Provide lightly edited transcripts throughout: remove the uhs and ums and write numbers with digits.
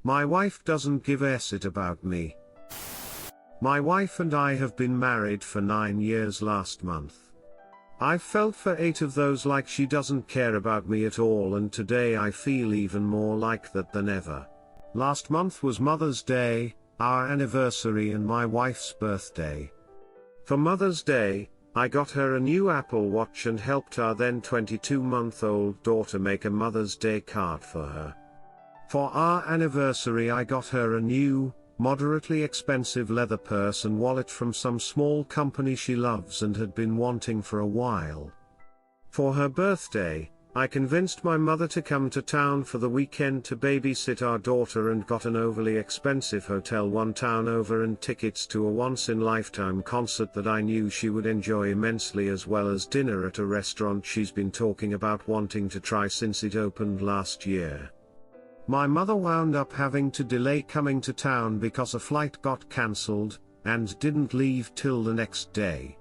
My wife doesn't give a shit about me. My wife and I have been married for 9 years last month. I've felt for 8 of those like she doesn't care about me at all, and today I feel even more like that than ever. Last month was Mother's Day, our anniversary, and my wife's birthday. For Mother's Day, I got her a new Apple Watch and helped our then 22-month-old daughter make a Mother's Day card for her. For our anniversary I got her a new, moderately expensive leather purse and wallet from some small company she loves and had been wanting for a while. For her birthday, I convinced my mother to come to town for the weekend to babysit our daughter and got an overly expensive hotel one town over and tickets to a once-in-lifetime concert that I knew she would enjoy immensely, as well as dinner at a restaurant she's been talking about wanting to try since it opened last year. My mother wound up having to delay coming to town because a flight got cancelled, and didn't leave till the next day.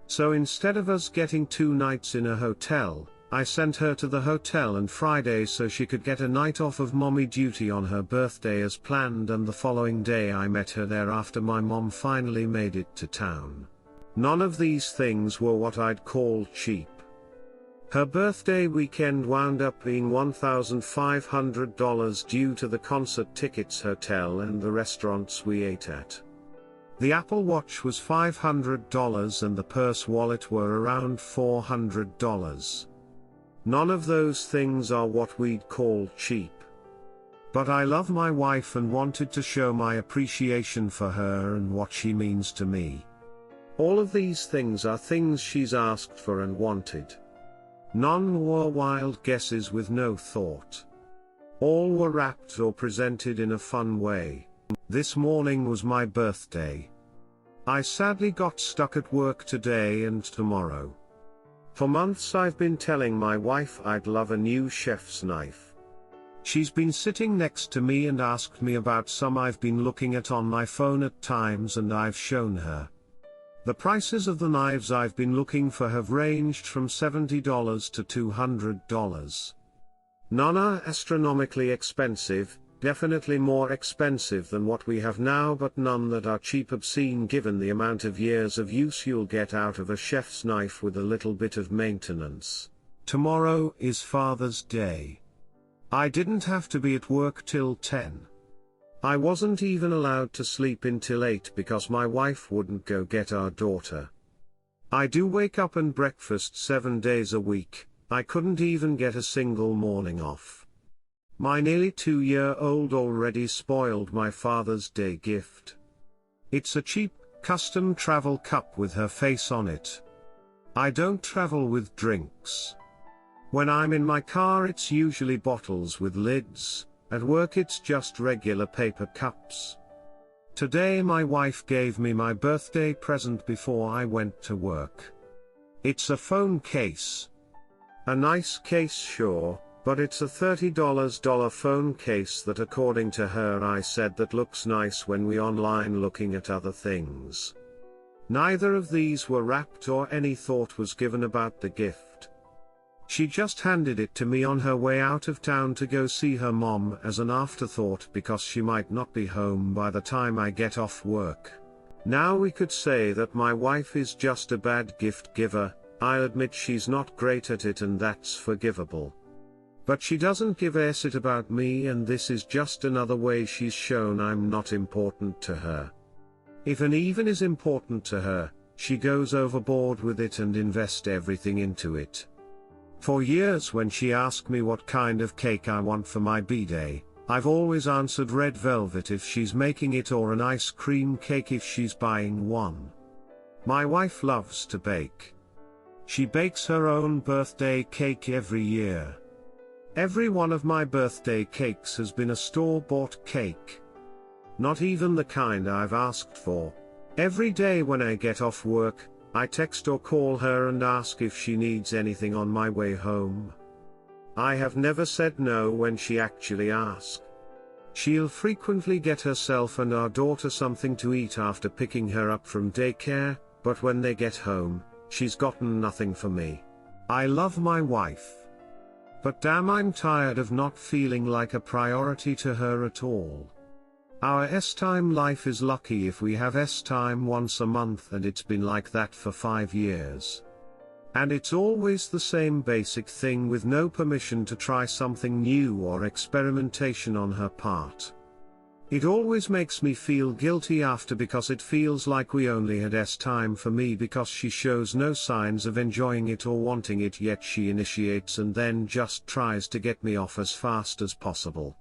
So instead of us getting 2 nights in a hotel, I sent her to the hotel on Friday so she could get a night off of mommy duty on her birthday as planned, and the following day I met her there after my mom finally made it to town. None of these things were what I'd call cheap. Her birthday weekend wound up being $1,500 due to the concert tickets, hotel, and the restaurants we ate at. The Apple Watch was $500 and the purse wallet were around $400. None of those things are what we'd call cheap. But I love my wife and wanted to show my appreciation for her and what she means to me. All of these things are things she's asked for and wanted. None were wild guesses with no thought. All were wrapped or presented in a fun way. This morning was my birthday. I sadly got stuck at work today and tomorrow. For months I've been telling my wife I'd love a new chef's knife. She's been sitting next to me and asked me about some I've been looking at on my phone at times, and I've shown her. The prices of the knives I've been looking for have ranged from $70 to $200. None are astronomically expensive, definitely more expensive than what we have now, but none that are cheap obscene given the amount of years of use you'll get out of a chef's knife with a little bit of maintenance. Tomorrow is Father's Day. I didn't have to be at work till 10. I wasn't even allowed to sleep until 8 because my wife wouldn't go get our daughter. I do wake up and breakfast 7 days a week. I couldn't even get a single morning off. My nearly 2-year-old already spoiled my Father's Day gift. It's a cheap, custom travel cup with her face on it. I don't travel with drinks. When I'm in my car it's usually bottles with lids, at work it's just regular paper cups. Today my wife gave me my birthday present before I went to work. It's a phone case. A nice case, sure. But it's a $30 phone case that, according to her, I said that looks nice when we online looking at other things. Neither of these were wrapped or any thought was given about the gift. She just handed it to me on her way out of town to go see her mom as an afterthought because she might not be home by the time I get off work. Now we could say that my wife is just a bad gift giver. I'll admit she's not great at it and that's forgivable. But she doesn't give a shit about me, and this is just another way she's shown I'm not important to her. If an even is important to her, she goes overboard with it and invests everything into it. For years when she asked me what kind of cake I want for my b-day, I've always answered red velvet if she's making it, or an ice cream cake if she's buying one. My wife loves to bake. She bakes her own birthday cake every year. Every one of my birthday cakes has been a store-bought cake. Not even the kind I've asked for. Every day when I get off work, I text or call her and ask if she needs anything on my way home. I have never said no when she actually asks. She'll frequently get herself and our daughter something to eat after picking her up from daycare, but when they get home, she's gotten nothing for me. I love my wife. But damn, I'm tired of not feeling like a priority to her at all. Our S-Time life is lucky if we have S-Time once a month, and it's been like that for 5 years. And it's always the same basic thing with no permission to try something new or experimentation on her part. It always makes me feel guilty after, because it feels like we only had S-Time for me because she shows no signs of enjoying it or wanting it, yet she initiates and then just tries to get me off as fast as possible.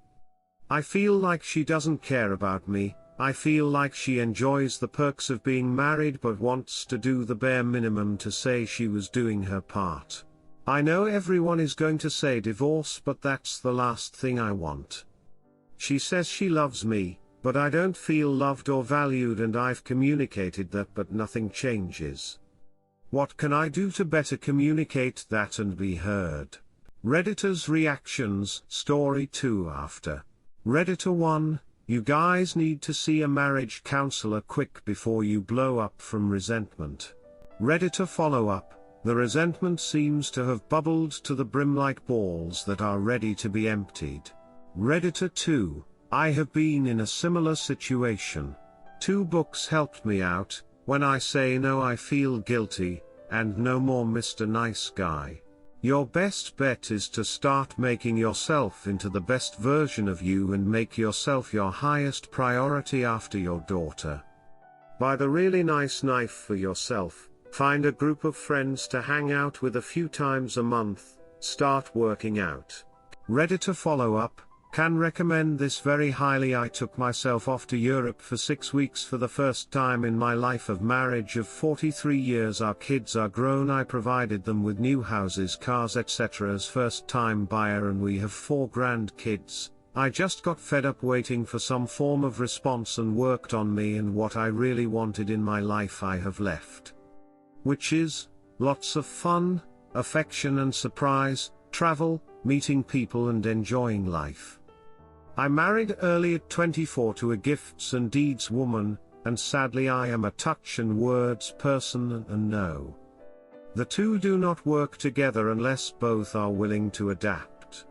I feel like she doesn't care about me. I feel like she enjoys the perks of being married but wants to do the bare minimum to say she was doing her part. I know everyone is going to say divorce, but that's the last thing I want. She says she loves me, but I don't feel loved or valued, and I've communicated that, but nothing changes. What can I do to better communicate that and be heard? Redditor's reactions, story 2 after. Redditor 1, you guys need to see a marriage counselor quick before you blow up from resentment. Redditor follow-up, the resentment seems to have bubbled to the brim like balls that are ready to be emptied. Redditor 2, I have been in a similar situation. 2 books helped me out, When I Say No I Feel Guilty, and No More Mr. Nice Guy. Your best bet is to start making yourself into the best version of you and make yourself your highest priority after your daughter. Buy the really nice knife for yourself, find a group of friends to hang out with a few times a month, start working out. Redditor follow-up, can recommend this very highly. I took myself off to Europe for 6 weeks for the first time in my life of marriage of 43 years. Our kids are grown. I provided them with new houses, cars, etc. as first-time buyer, and we have 4 grandkids. I just got fed up waiting for some form of response and worked on me and what I really wanted in my life I have left. Which is, lots of fun, affection and surprise, travel, meeting people and enjoying life. I married early at 24 to a gifts and deeds woman, and sadly I am a touch and words person, and no. The two do not work together unless both are willing to adapt.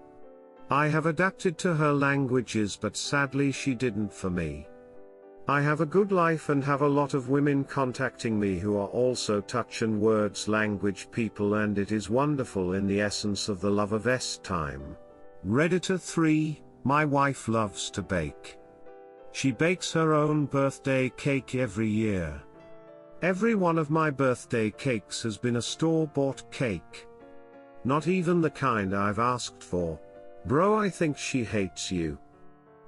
I have adapted to her languages, but sadly she didn't for me. I have a good life and have a lot of women contacting me who are also touch and words language people, and it is wonderful in the essence of the love of S-Time. Redditor 3, my wife loves to bake. She bakes her own birthday cake every year. Every one of my birthday cakes has been a store-bought cake. Not even the kind I've asked for. Bro, I think she hates you.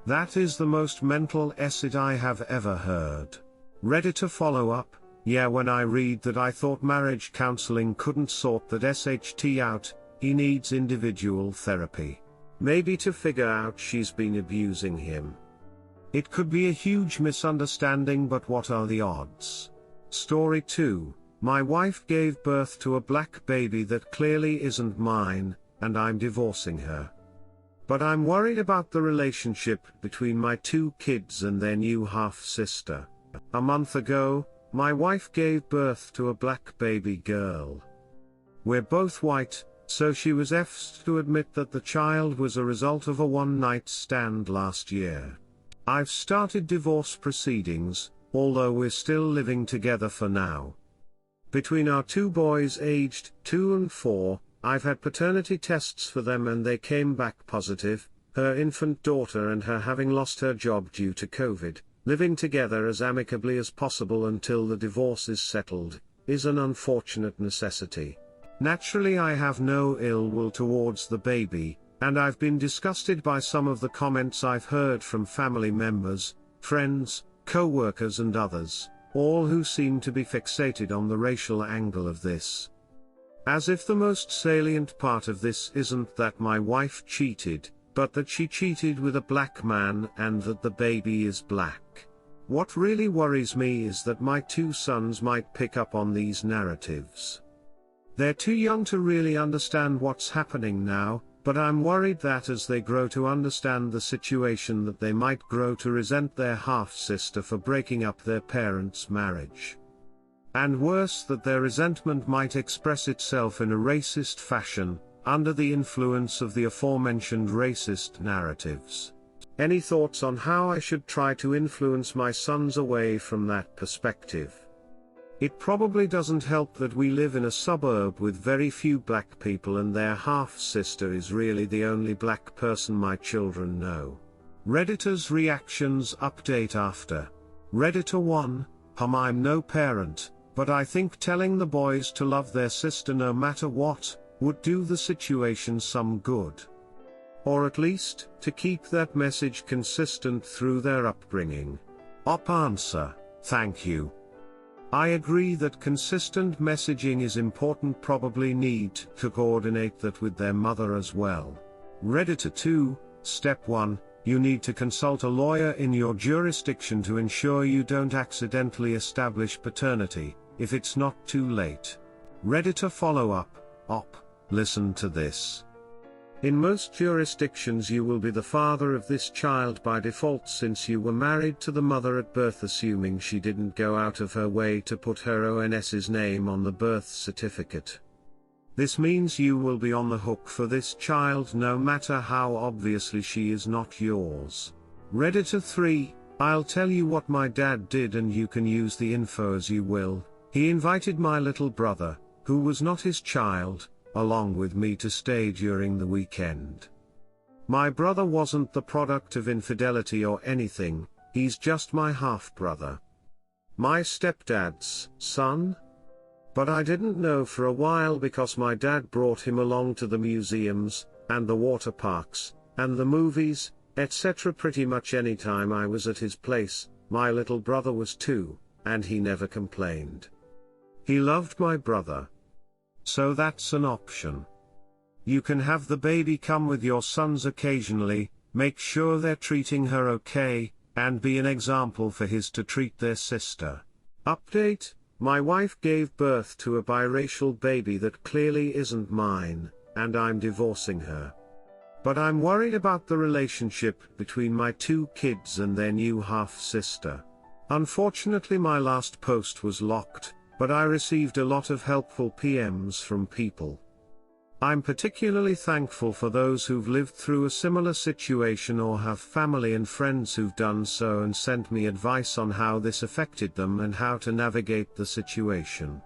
That is the most mental acid I have ever heard. Redditor follow-up, yeah, when I read that I thought marriage counseling couldn't sort that SHT out, he needs individual therapy. Maybe to figure out she's been abusing him. It could be a huge misunderstanding, but what are the odds? Story 2, my wife gave birth to a black baby that clearly isn't mine, and I'm divorcing her. But I'm worried about the relationship between my 2 kids and their new half-sister. A month ago, my wife gave birth to a black baby girl. We're both white, so she was forced to admit that the child was a result of a one-night stand last year. I've started divorce proceedings, although we're still living together for now. Between our 2 boys aged 2 and 4, I've had paternity tests for them and they came back positive. Her infant daughter and her having lost her job due to COVID, living together as amicably as possible until the divorce is settled, is an unfortunate necessity. Naturally I have no ill will towards the baby, and I've been disgusted by some of the comments I've heard from family members, friends, co-workers and others, all who seem to be fixated on the racial angle of this. As if the most salient part of this isn't that my wife cheated, but that she cheated with a black man and that the baby is black. What really worries me is that my 2 sons might pick up on these narratives. They're too young to really understand what's happening now, but I'm worried that as they grow to understand the situation that they might grow to resent their half-sister for breaking up their parents' marriage. And worse, that their resentment might express itself in a racist fashion, under the influence of the aforementioned racist narratives. Any thoughts on how I should try to influence my sons away from that perspective? It probably doesn't help that we live in a suburb with very few black people and their half-sister is really the only black person my children know. Redditor's reactions update after. Redditor 1, I'm no parent, but I think telling the boys to love their sister no matter what, would do the situation some good. Or at least, to keep that message consistent through their upbringing. Answer, thank you. I agree that consistent messaging is important, probably need to coordinate that with their mother as well. Redditor 2, Step 1, you need to consult a lawyer in your jurisdiction to ensure you don't accidentally establish paternity, if it's not too late. Redditor follow-up, listen to this. In most jurisdictions you will be the father of this child by default since you were married to the mother at birth, assuming she didn't go out of her way to put her ONS's name on the birth certificate. This means you will be on the hook for this child no matter how obviously she is not yours. Redditor 3, I'll tell you what my dad did and you can use the info as you will. He invited my little brother, who was not his child, along with me to stay during the weekend. My brother wasn't the product of infidelity or anything, he's just my half-brother. My stepdad's son? But I didn't know for a while because my dad brought him along to the museums, and the water parks, and the movies, etc. pretty much any time I was at his place. My little brother was 2, and he never complained. He loved my brother. So that's an option. You can have the baby come with your sons occasionally, make sure they're treating her okay, and be an example for his to treat their sister. Update, my wife gave birth to a biracial baby that clearly isn't mine, and I'm divorcing her. But I'm worried about the relationship between my 2 kids and their new half-sister. Unfortunately my last post was locked, but I received a lot of helpful PMs from people. I'm particularly thankful for those who've lived through a similar situation or have family and friends who've done so and sent me advice on how this affected them and how to navigate the situation.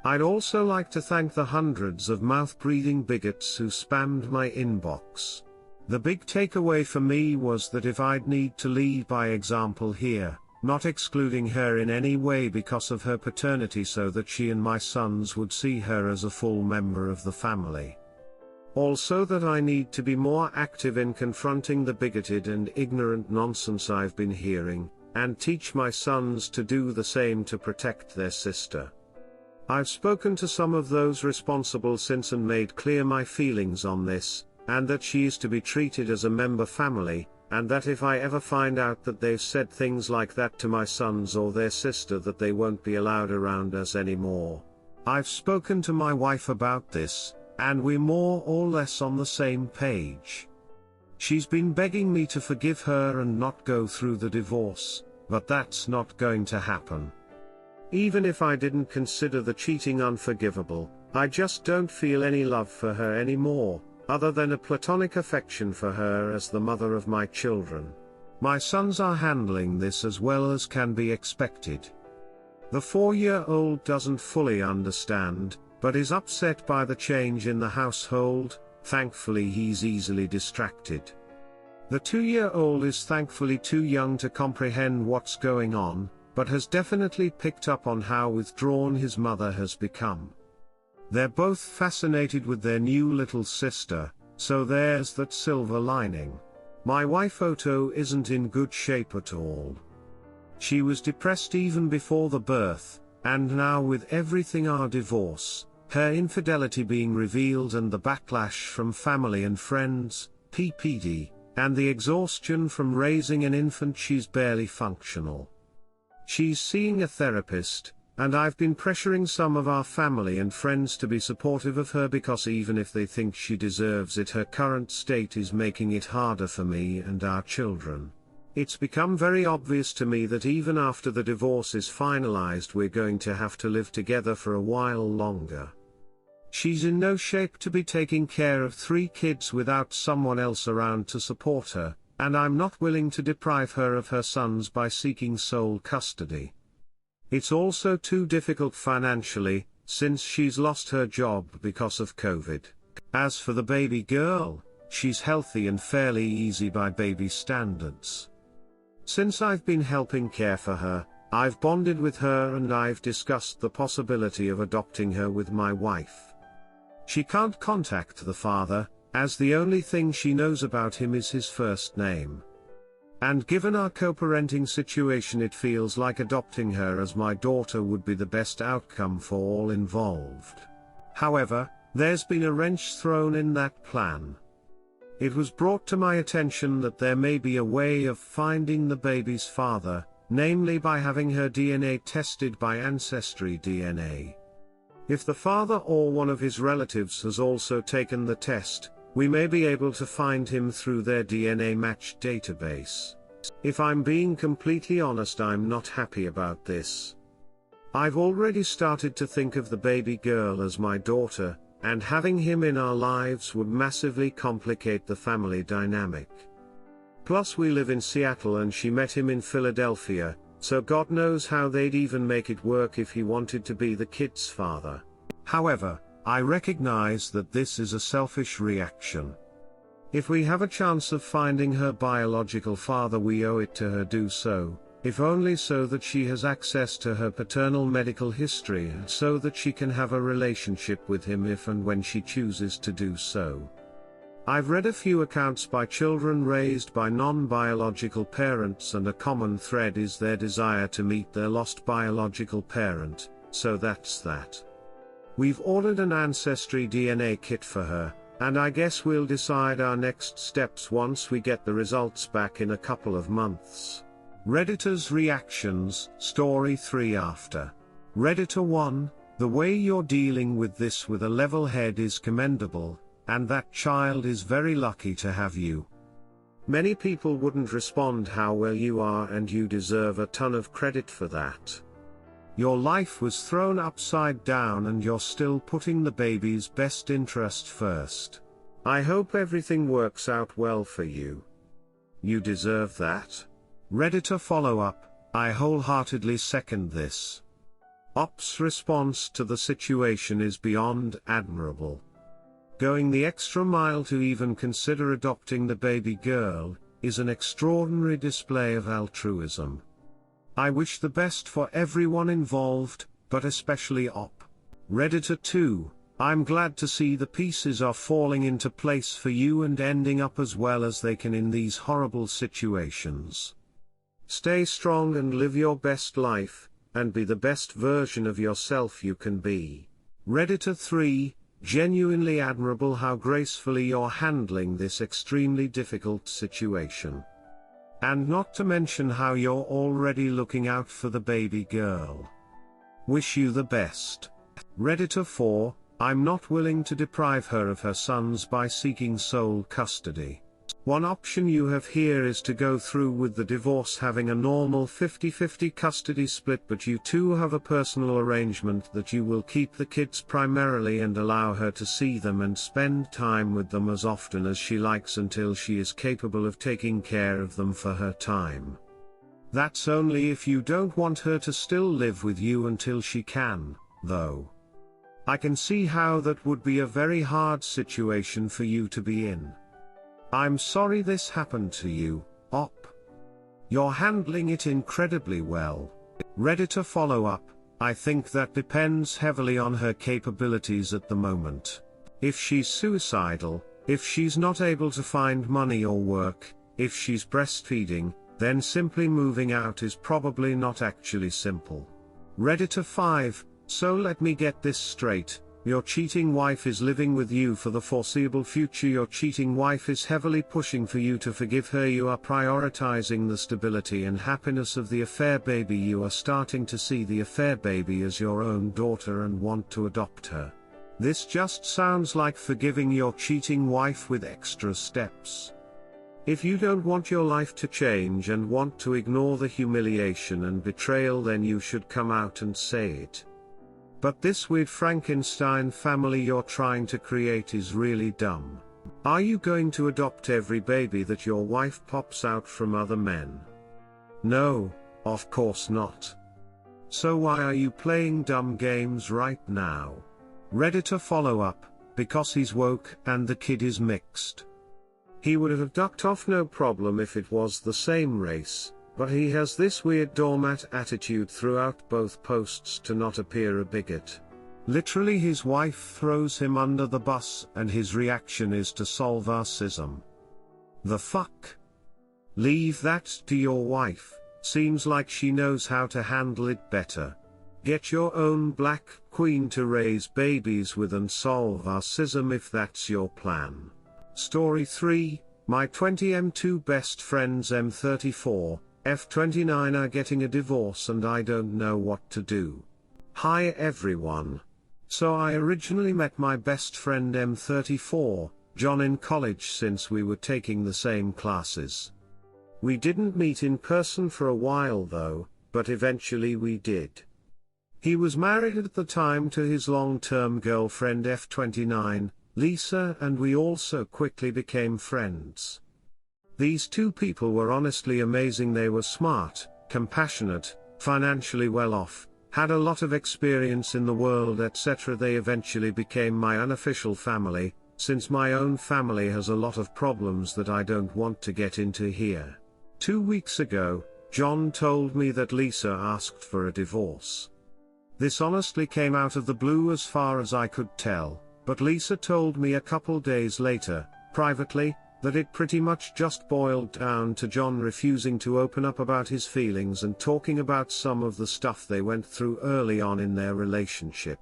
I'd also like to thank the hundreds of mouth-breathing bigots who spammed my inbox. The big takeaway for me was that if I'd need to lead by example here, not excluding her in any way because of her paternity so that she and my sons would see her as a full member of the family. Also that I need to be more active in confronting the bigoted and ignorant nonsense I've been hearing, and teach my sons to do the same to protect their sister. I've spoken to some of those responsible since and made clear my feelings on this, and that she is to be treated as a member family, and that if I ever find out that they've said things like that to my sons or their sister that they won't be allowed around us anymore. I've spoken to my wife about this, and we're more or less on the same page. She's been begging me to forgive her and not go through the divorce, but that's not going to happen. Even if I didn't consider the cheating unforgivable, I just don't feel any love for her anymore, other than a platonic affection for her as the mother of my children. My sons are handling this as well as can be expected. The 4-year-old doesn't fully understand, but is upset by the change in the household. Thankfully he's easily distracted. The 2-year-old is thankfully too young to comprehend what's going on, but has definitely picked up on how withdrawn his mother has become. They're both fascinated with their new little sister, so there's that silver lining. My wife Otto isn't in good shape at all. She was depressed even before the birth, and now with everything our divorce, her infidelity being revealed and the backlash from family and friends, PPD, and the exhaustion from raising an infant, she's barely functional. She's seeing a therapist, and I've been pressuring some of our family and friends to be supportive of her because even if they think she deserves it, her current state is making it harder for me and our children. It's become very obvious to me that even after the divorce is finalized, we're going to have to live together for a while longer. She's in no shape to be taking care of 3 kids without someone else around to support her, and I'm not willing to deprive her of her sons by seeking sole custody. It's also too difficult financially, since she's lost her job because of COVID. As for the baby girl, she's healthy and fairly easy by baby standards. Since I've been helping care for her, I've bonded with her and I've discussed the possibility of adopting her with my wife. She can't contact the father, as the only thing she knows about him is his first name. And given our co-parenting situation, it feels like adopting her as my daughter would be the best outcome for all involved. However, there's been a wrench thrown in that plan. It was brought to my attention that there may be a way of finding the baby's father, namely by having her DNA tested by Ancestry DNA. If the father or one of his relatives has also taken the test, we may be able to find him through their DNA match database. If I'm being completely honest, I'm not happy about this. I've already started to think of the baby girl as my daughter, and having him in our lives would massively complicate the family dynamic. Plus we live in Seattle and she met him in Philadelphia, so God knows how they'd even make it work if he wanted to be the kid's father. However, I recognize that this is a selfish reaction. If we have a chance of finding her biological father, we owe it to her do so, if only so that she has access to her paternal medical history and so that she can have a relationship with him if and when she chooses to do so. I've read a few accounts by children raised by non-biological parents, and a common thread is their desire to meet their lost biological parent, so that's that. We've ordered an Ancestry DNA kit for her, and I guess we'll decide our next steps once we get the results back in a couple of months. Redditor's reactions, story 3 after. Redditor 1, the way you're dealing with this with a level head is commendable, and that child is very lucky to have you. Many people wouldn't respond how well you are, and you deserve a ton of credit for that. Your life was thrown upside down and you're still putting the baby's best interest first. I hope everything works out well for you. You deserve that. Redditor follow-up, I wholeheartedly second this. Op's response to the situation is beyond admirable. Going the extra mile to even consider adopting the baby girl is an extraordinary display of altruism. I wish the best for everyone involved, but especially Op. Redditor 2, I'm glad to see the pieces are falling into place for you and ending up as well as they can in these horrible situations. Stay strong and live your best life, and be the best version of yourself you can be. Redditor 3, genuinely admirable how gracefully you're handling this extremely difficult situation. And not to mention how you're already looking out for the baby girl. Wish you the best. Redditor 4, I'm not willing to deprive her of her sons by seeking sole custody. One option you have here is to go through with the divorce, having a normal 50-50 custody split, but you two have a personal arrangement that you will keep the kids primarily and allow her to see them and spend time with them as often as she likes until she is capable of taking care of them for her time. That's only if you don't want her to still live with you until she can, though. I can see how that would be a very hard situation for you to be in. I'm sorry this happened to you, Op. You're handling it incredibly well. Redditor follow-up, I think that depends heavily on her capabilities at the moment. If she's suicidal, if she's not able to find money or work, if she's breastfeeding, then simply moving out is probably not actually simple. Redditor 5, so let me get this straight. Your cheating wife is living with you for the foreseeable future. Your cheating wife is heavily pushing for you to forgive her. You are prioritizing the stability and happiness of the affair baby. You are starting to see the affair baby as your own daughter and want to adopt her. This just sounds like forgiving your cheating wife with extra steps. If you don't want your life to change and want to ignore the humiliation and betrayal, then you should come out and say it. But this weird Frankenstein family you're trying to create is really dumb. Are you going to adopt every baby that your wife pops out from other men? No, of course not. So why are you playing dumb games right now? Redditor follow-up, because he's woke and the kid is mixed. He would have ducked off no problem if it was the same race, but he has this weird doormat attitude throughout both posts to not appear a bigot. Literally his wife throws him under the bus and his reaction is to solve racism. The fuck? Leave that to your wife, seems like she knows how to handle it better. Get your own black queen to raise babies with and solve racism if that's your plan. Story 3, my 20 M2 best friends M34, F29 are getting a divorce and I don't know what to do. Hi everyone. So I originally met my best friend M34, John, in college since we were taking the same classes. We didn't meet in person for a while though, but eventually we did. He was married at the time to his long-term girlfriend F29, Lisa, and we also quickly became friends. These two people were honestly amazing. They were smart, compassionate, financially well off, had a lot of experience in the world, etc. They eventually became my unofficial family, since my own family has a lot of problems that I don't want to get into here. 2 weeks ago, John told me that Lisa asked for a divorce. This honestly came out of the blue as far as I could tell, but Lisa told me a couple days later, privately, that it pretty much just boiled down to John refusing to open up about his feelings and talking about some of the stuff they went through early on in their relationship.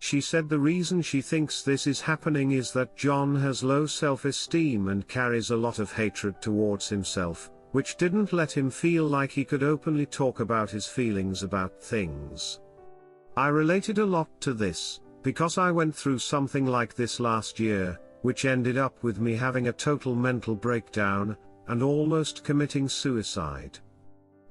She said the reason she thinks this is happening is that John has low self-esteem and carries a lot of hatred towards himself, which didn't let him feel like he could openly talk about his feelings about things. I related a lot to this, because I went through something like this last year, which ended up with me having a total mental breakdown, and almost committing suicide.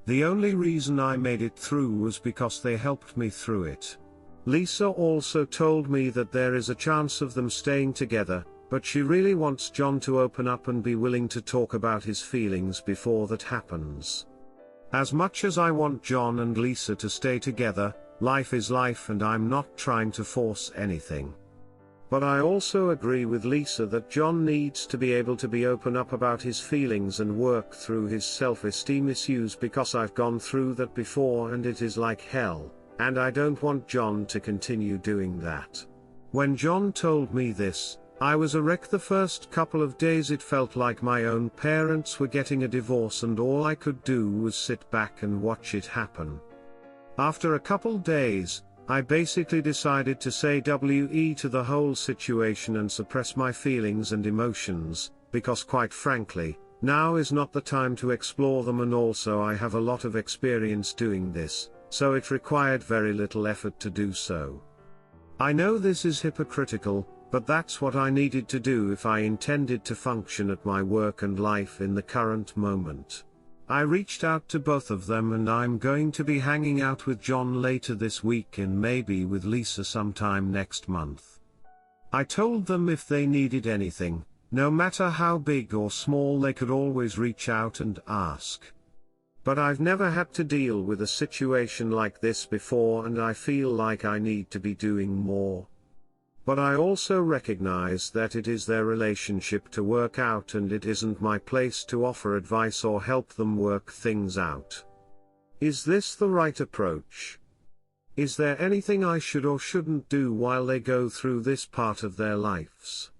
The only reason I made it through was because they helped me through it. Lisa also told me that there is a chance of them staying together, but she really wants John to open up and be willing to talk about his feelings before that happens. As much as I want John and Lisa to stay together, life is life and I'm not trying to force anything. But I also agree with Lisa that John needs to be able to be open up about his feelings and work through his self-esteem issues, because I've gone through that before and it is like hell, and I don't want John to continue doing that. When John told me this, I was a wreck the first couple of days. It felt like my own parents were getting a divorce and all I could do was sit back and watch it happen. After a couple days, I basically decided to say WE to the whole situation and suppress my feelings and emotions, because quite frankly, now is not the time to explore them, and also I have a lot of experience doing this, so it required very little effort to do so. I know this is hypocritical, but that's what I needed to do if I intended to function at my work and life in the current moment. I reached out to both of them and I'm going to be hanging out with John later this week and maybe with Lisa sometime next month. I told them if they needed anything, no matter how big or small, they could always reach out and ask. But I've never had to deal with a situation like this before and I feel like I need to be doing more. But I also recognize that it is their relationship to work out and it isn't my place to offer advice or help them work things out. Is this the right approach? Is there anything I should or shouldn't do while they go through this part of their lives?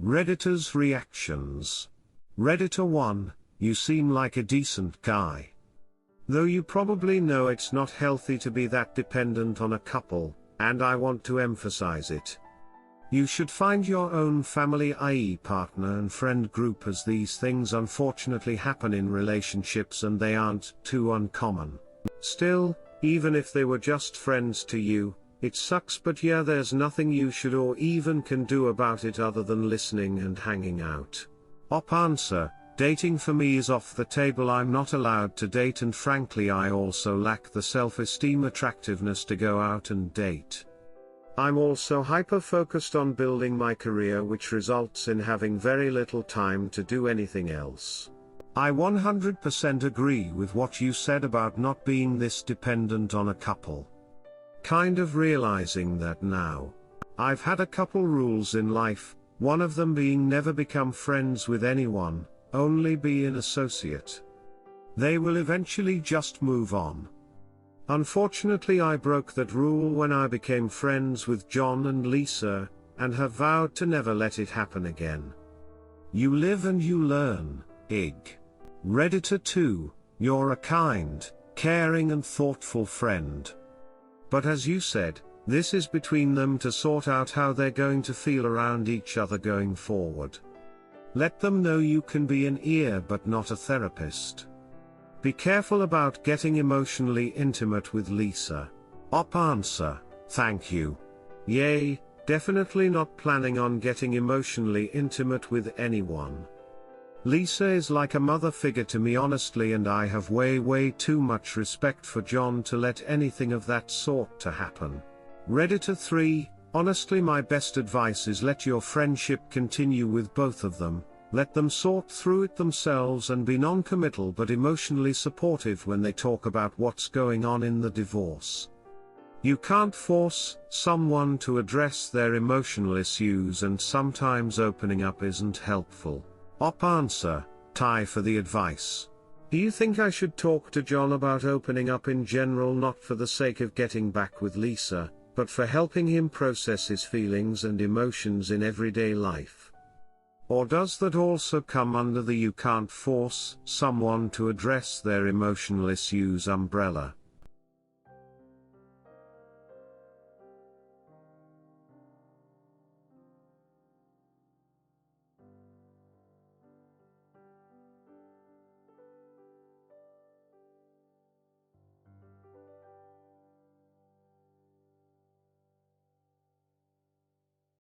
Redditor's reactions. Redditor 1, you seem like a decent guy. Though you probably know it's not healthy to be that dependent on a couple, and I want to emphasize it. You should find your own family, i.e. partner and friend group, as these things unfortunately happen in relationships and they aren't too uncommon. Still, even if they were just friends to you, it sucks, but yeah, there's nothing you should or even can do about it other than listening and hanging out. Answer, dating for me is off the table. I'm not allowed to date and frankly I also lack the self-esteem attractiveness to go out and date. I'm also hyper-focused on building my career, which results in having very little time to do anything else. I 100% agree with what you said about not being this dependent on a couple. Kind of realizing that now. I've had a couple rules in life, one of them being never become friends with anyone, only be an associate. They will eventually just move on. Unfortunately, I broke that rule when I became friends with John and Lisa, and have vowed to never let it happen again. You live and you learn, Ig. Redditor 2, you're a kind, caring and thoughtful friend. But as you said, this is between them to sort out how they're going to feel around each other going forward. Let them know you can be an ear but not a therapist. Be careful about getting emotionally intimate with Lisa. Op answer, thank you. Yay, definitely not planning on getting emotionally intimate with anyone. Lisa is like a mother figure to me honestly, and I have way too much respect for John to let anything of that sort to happen. Redditor 3, honestly my best advice is let your friendship continue with both of them. Let them sort through it themselves and be non-committal but emotionally supportive when they talk about what's going on in the divorce. You can't force someone to address their emotional issues, and sometimes opening up isn't helpful. Op answer, Ty for the advice. Do you think I should talk to John about opening up in general, not for the sake of getting back with Lisa, but for helping him process his feelings and emotions in everyday life? Or does that also come under the you can't force someone to address their emotional issues umbrella?